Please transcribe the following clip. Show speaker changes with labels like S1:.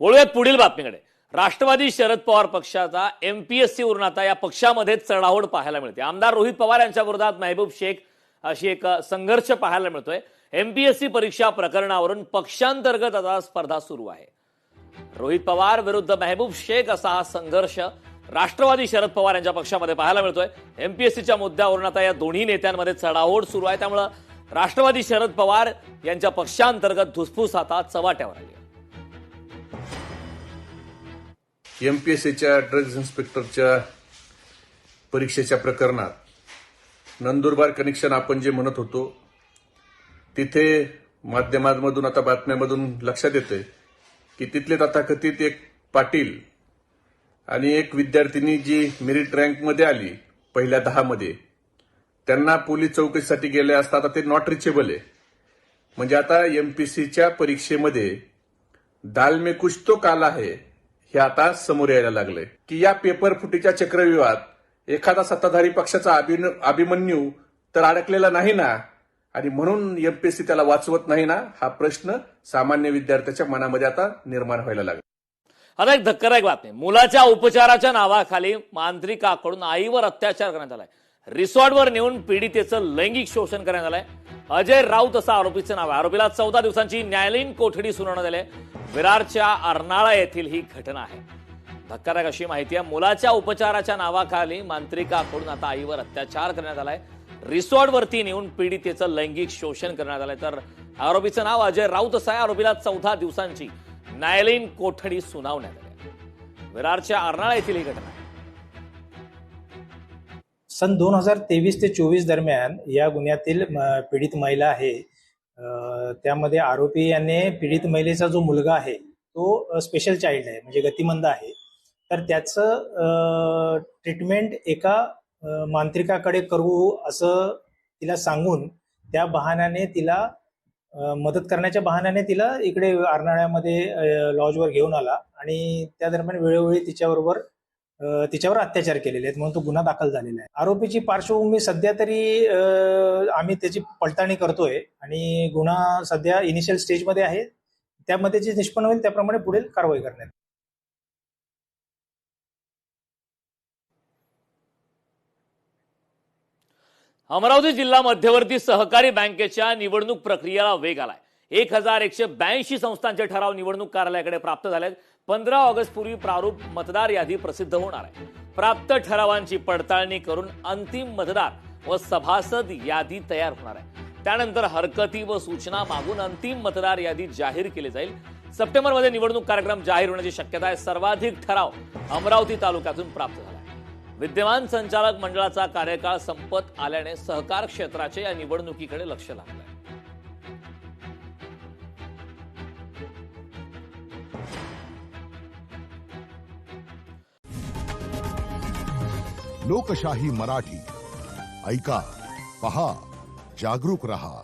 S1: वळूयात पुढील बातमीकडे. राष्ट्रवादी शरद पवार पक्षाचा एमपीएससी वरून आता या पक्षामध्ये चढाओढ पाहायला मिळते. आमदार रोहित पवार यांच्या विरोधात महबूब शेख अशी एक संघर्ष पाहायला मिळतोय. एमपीएससी परीक्षा प्रकरणावरून पक्षांतर्गत आता स्पर्धा सुरू आहे. रोहित पवार विरुद्ध महबूब शेख असा हा संघर्ष राष्ट्रवादी शरद पवार यांच्या पक्षामध्ये पाहायला मिळतोय. एमपीएससीच्या मुद्द्यावरून आता या दोन्ही नेत्यांमध्ये चढाओढ सुरू आहे. त्यामुळे राष्ट्रवादी शरद पवार यांच्या पक्षांतर्गत धुसफूस आता चव्हाट्यावर आली.
S2: एमपीएससीच्या ड्रग्ज इन्स्पेक्टरच्या परीक्षेच्या प्रकरणात नंदुरबार कनेक्शन आपण जे म्हणत होतो, तिथे माध्यमांमधून आता बातम्यांमधून लक्षात येतंय की तिथले तथाकथित एक पाटील आणि एक विद्यार्थिनी जी मेरिट रँकमध्ये आली पहिल्या 10 मध्ये, त्यांना पोलीस चौकशीसाठी गेले असता आता ते नॉट रिचेबल आहे. म्हणजे आता एमपीएससीच्या परीक्षेमध्ये दाल में कुछ तो काला है हे आता समोर यायला लागलंय की या पेपर फुटीच्या चक्रव्यूहात एखादा सत्ताधारी पक्षाचा अभिमन्यू तर अडकलेला नाही ना, आणि म्हणून एमपीएससी त्याला वाचवत नाही ना, हा प्रश्न सामान्य विद्यार्थ्याच्या मनामध्ये आता निर्माण व्हायला लागला.
S1: आता एक धक्कादायक बातमी. मुलाच्या उपचाराच्या नावाखाली मांत्रिकाकडून आईवर अत्याचार करण्यात आलाय. रिसॉर्टवर नेऊन पीडितेचं लैंगिक शोषण करण्यात आलंय. अजय राऊत असं आरोपीचं नाव आहे. आरोपीला 14 दिवसांची न्यायालयीन कोठडी सुनावण्यात आली. विरारच्या अर्नाळा येथील ही घटना आहे. धक्कादायक अशी माहिती आहे. मुलाच्या उपचाराच्या नावाखाली मांत्रिकाकडून आता आईवर अत्याचार करण्यात आलाय. रिसॉर्टवरती नेऊन पीडितेचं लैंगिक शोषण करण्यात आलंय. तर आरोपीचं नाव अजय राऊत असं आहे. आरोपीला 14 दिवसांची न्यायालयीन कोठडी सुनावण्यात आली. विरारच्या अर्नाळा येथील ही घटना आहे.
S3: सन 2023 ते 24 दरम्यान या गुन्ह्यातील पीडित महिला आहे, त्यामध्ये आरोपी याने पीडित महिलेचा जो मुलगा आहे तो स्पेशल चाइल्ड आहे, म्हणजे गतिमंद आहे. तर त्याचं ट्रीटमेंट एका मांत्रिकाकडे करू असं तिला सांगून त्या बहाण्याने तिला मदत करण्याच्या बहाण्याने तिला इकडे अर्नाळ्यामध्ये लॉजवर घेऊन आला आणि त्या दरम्यान वेळोवेळी तिच्यावर अत्याचार केलेले आहेत, म्हणून तो गुन्हा दाखल झालेला आहे. आरोपीची पार्श्वभूमी सध्या तरी आम्ही त्याची पडताळणी करतोय आणि गुन्हा सध्या इनिशियल स्टेजमध्ये आहे. त्यामध्ये जे निष्पन्न होईल त्याप्रमाणे पुढील कारवाई करण्यात.
S1: अमरावती जिल्हा मध्यवर्ती सहकारी बँकेच्या निवडणूक प्रक्रियेला वेग आलाय. 1182 संस्थांचे ठराव निवडणूक कार्यालयाकडे प्राप्त झालेत. 15 ऑगस्ट पूर्वी प्रारूप मतदार यादी प्रसिद्ध होणार आहे. प्राप्त ठरावांची पडताळणी करून अंतिम मतदार व सभासद यादी तयार होणार आहे. त्यानंतर हरकती व सूचना मागून अंतिम मतदार यादी जाहीर केली जाईल. सप्टेंबरमध्ये निवडणूक कार्यक्रम जाहीर होण्याची शक्यता आहे. सर्वाधिक ठराव अमरावती तालुक्यातून प्राप्त झाला. विद्यमान संचालक मंडळाचा कार्यकाळ संपत आल्याने सहकार क्षेत्राचे या निवडणुकीकडे लक्ष लागलं आहे.
S4: लोकशाही मराठी ऐका, पहा, जागरूक रहा.